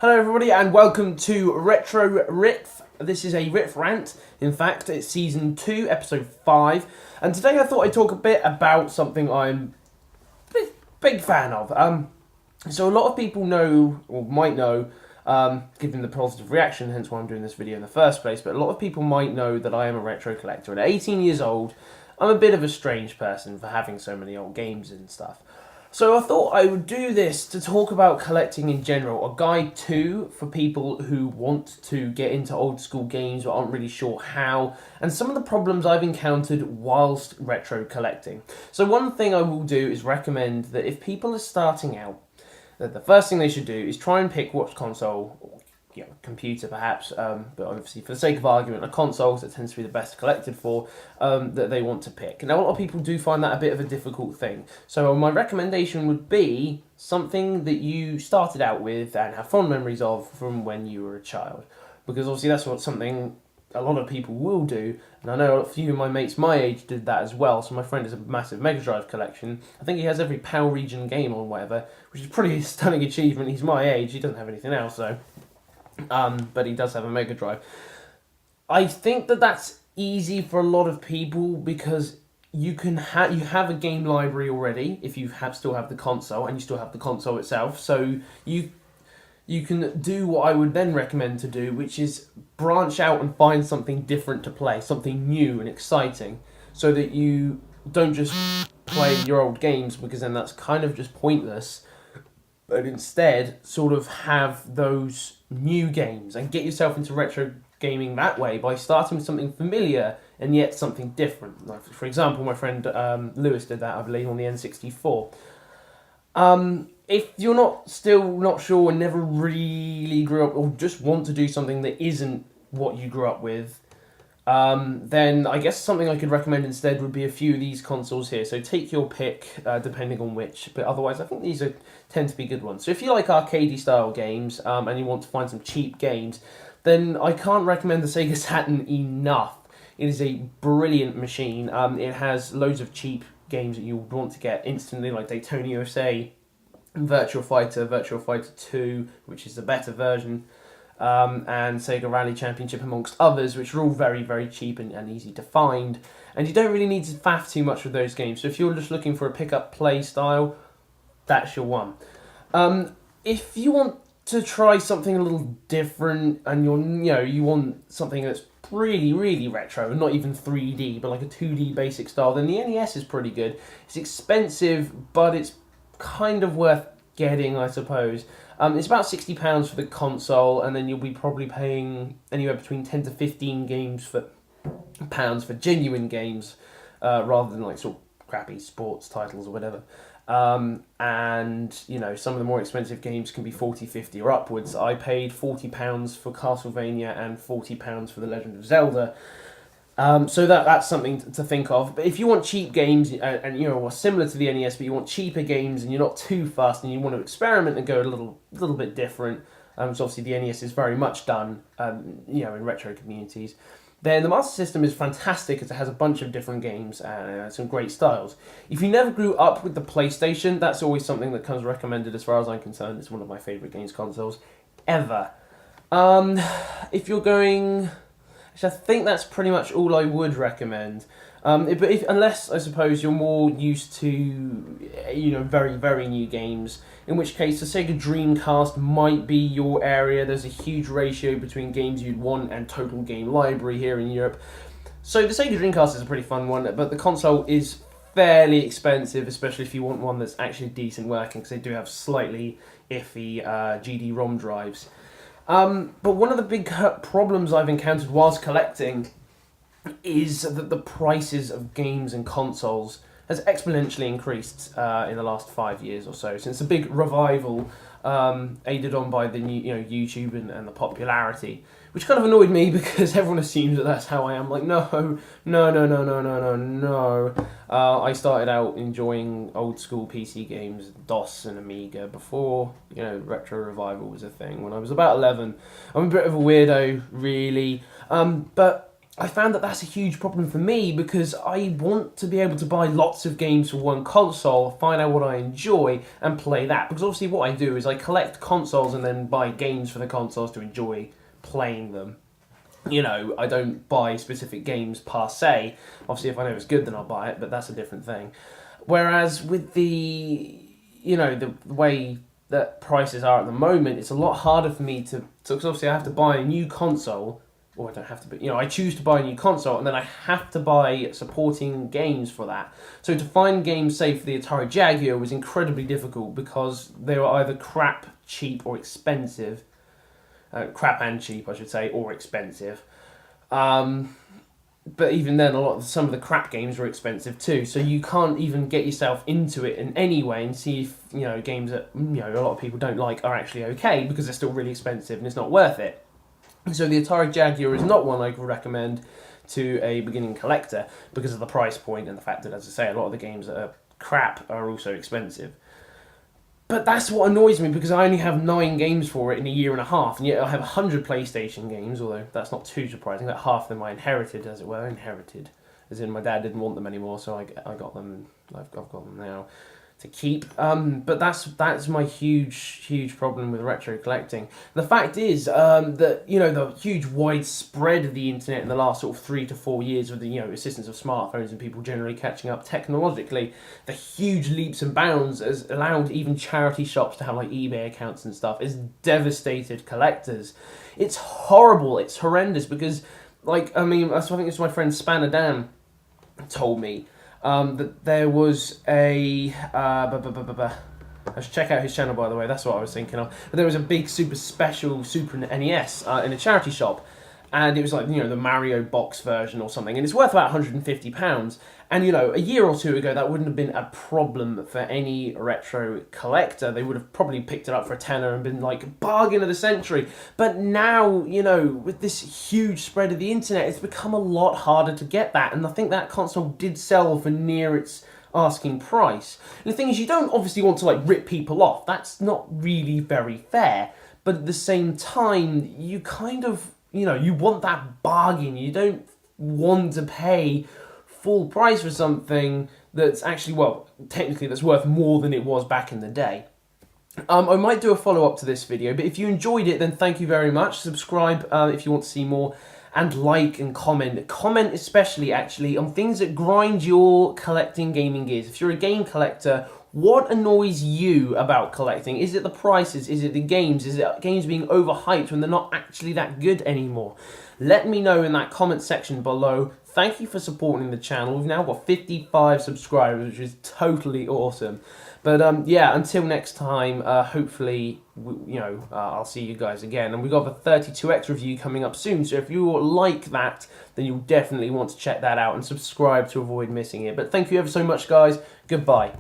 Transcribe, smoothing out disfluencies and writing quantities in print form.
Hello everybody and welcome to Retro RITF. This is a RITF Rant. In fact, it's Season 2, Episode 5. And today I thought I'd talk a bit about something I'm a big fan of. So a lot of people know, or might know, given the positive reaction, hence why I'm doing this video in the first place, but a lot of people might know that I am a retro collector. At 18 years old, I'm a bit of a strange person for having so many old games and stuff. So I thought I would do this to talk about collecting in general, a guide too for people who want to get into old school games but aren't really sure how, and some of the problems I've encountered whilst retro collecting. So one thing I will do is recommend that if people are starting out, that the first thing they should do is try and pick what console, or computer perhaps, but obviously for the sake of argument, a console that tends to be the best collected for, that they want to pick. Now a lot of people do find that a bit of a difficult thing. So my recommendation would be something that you started out with and have fond memories of from when you were a child. Because obviously that's something a lot of people will do, and I know a few of my mates my age did that as well. So my friend has a massive Mega Drive collection. I think he has every PAL region game or whatever, which is a pretty stunning achievement. He's my age, he doesn't have anything else though. But he does have a Mega Drive. I think that that's easy for a lot of people because you have a game library already if you still have the console, and you still have the console itself. So you can do what I would then recommend to do, which is branch out and find something different to play, something new and exciting, so that you don't just play your old games, because then that's kind of just pointless. But instead, sort of have those new games and get yourself into retro gaming that way by starting with something familiar and yet something different. Like, for example, my friend Lewis did that, I believe, on the N64. If you're still not sure and never really grew up, or just want to do something that isn't what you grew up with, then I guess something I could recommend instead would be a few of these consoles here. So take your pick, depending on which, but otherwise I think these tend to be good ones. So if you like arcadey style games, and you want to find some cheap games, then I can't recommend the Sega Saturn enough. It is a brilliant machine. It has loads of cheap games that you would want to get instantly, like Daytona USA, Virtua Fighter 2, which is the better version, and Sega Rally Championship, amongst others, which are all very, very cheap and easy to find. And you don't really need to faff too much with those games. So if you're just looking for a pick-up play style, that's your one. If you want to try something a little different, and you want something that's really, really retro, and not even 3D, but like a 2D basic style, then the NES is pretty good. It's expensive, but it's kind of worth getting, I suppose. It's about £60 for the console, and then you'll be probably paying anywhere between 10 to 15 pounds for genuine games, rather than like sort of crappy sports titles or whatever. And some of the more expensive games can be 40, 50 or upwards. I paid £40 for Castlevania and £40 for The Legend of Zelda. So that's something to think of. But if you want cheap games, and similar to the NES, but you want cheaper games and you're not too fast and you want to experiment and go a little bit different, so obviously the NES is very much done, in retro communities, then the Master System is fantastic as it has a bunch of different games and some great styles. If you never grew up with the PlayStation, that's always something that comes recommended as far as I'm concerned. It's one of my favourite games consoles ever. If you're going... I think that's pretty much all I would recommend. Unless, I suppose, you're more used to, very, very new games, in which case the Sega Dreamcast might be your area. There's a huge ratio between games you'd want and total game library here in Europe. So the Sega Dreamcast is a pretty fun one, but the console is fairly expensive, especially if you want one that's actually decent working, because they do have slightly iffy GD-ROM drives. But one of the big problems I've encountered whilst collecting is that the prices of games and consoles has exponentially increased in the last 5 years or so, since a big revival, aided on by the new, YouTube and the popularity, which kind of annoyed me because everyone assumes that that's how I am. Like, no. I started out enjoying old school PC games, DOS and Amiga, before, retro revival was a thing, when I was about 11. I'm a bit of a weirdo, really, but I found that that's a huge problem for me because I want to be able to buy lots of games for one console, find out what I enjoy, and play that. Because obviously what I do is I collect consoles and then buy games for the consoles to enjoy playing them. You know, I don't buy specific games per se. Obviously, if I know it's good, then I'll buy it, but that's a different thing. Whereas with the, you know, the way that prices are at the moment, it's a lot harder for me to, because obviously I have to buy a new console, or I don't have to, but, you know, I choose to buy a new console, and then I have to buy supporting games for that. So to find games, say, for the Atari Jaguar was incredibly difficult because they were either crap, cheap, or expensive. Crap and cheap, I should say, or expensive. But even then, some of the crap games were expensive too. So you can't even get yourself into it in any way and see if, you know, games that, you know, a lot of people don't like are actually okay because they're still really expensive and it's not worth it. So the Atari Jaguar is not one I would recommend to a beginning collector because of the price point and the fact that, as I say, a lot of the games that are crap are also expensive. But that's what annoys me because I only have 9 games for it in a year and a half, and yet I have 100 PlayStation games, although that's not too surprising. That half of them I inherited, as it were. Inherited. As in, my dad didn't want them anymore, so I got them, and I've got them now to keep. But that's my huge problem with retro collecting. The fact is that, you know, the huge widespread of the internet in the last sort of 3 to 4 years with the, you know, assistance of smartphones and people generally catching up technologically, the huge leaps and bounds has allowed even charity shops to have like eBay accounts and stuff. It's devastated collectors. It's horrible. It's horrendous because, like, I mean, I think it's my friend Spanner Dan told me. That there was a... I should check out his channel, by the way, that's what I was thinking of. But there was a big super special Super NES in a charity shop, and it was like, you know, the Mario box version or something, and it's worth about £150. And, you know, a year or two ago, that wouldn't have been a problem for any retro collector. They would have probably picked it up for a tenner and been like, bargain of the century. But now, you know, with this huge spread of the internet, it's become a lot harder to get that. And I think that console did sell for near its asking price. And the thing is, you don't obviously want to, like, rip people off. That's not really very fair. But at the same time, you kind of, you know, you want that bargain. You don't want to pay full price for something that's actually, well, technically that's worth more than it was back in the day. I might do a follow-up to this video, but if you enjoyed it, then thank you very much. Subscribe if you want to see more, and like and comment. Comment especially, actually, on things that grind your collecting gaming gears. If you're a game collector, what annoys you about collecting? Is it the prices? Is it the games? Is it games being overhyped when they're not actually that good anymore? Let me know in that comment section below. Thank you for supporting the channel. We've now got 55 subscribers, which is totally awesome. But yeah, until next time, hopefully, you know, I'll see you guys again. And we've got the 32X review coming up soon, so if you like that, then you'll definitely want to check that out and subscribe to avoid missing it. But thank you ever so much, guys. Goodbye.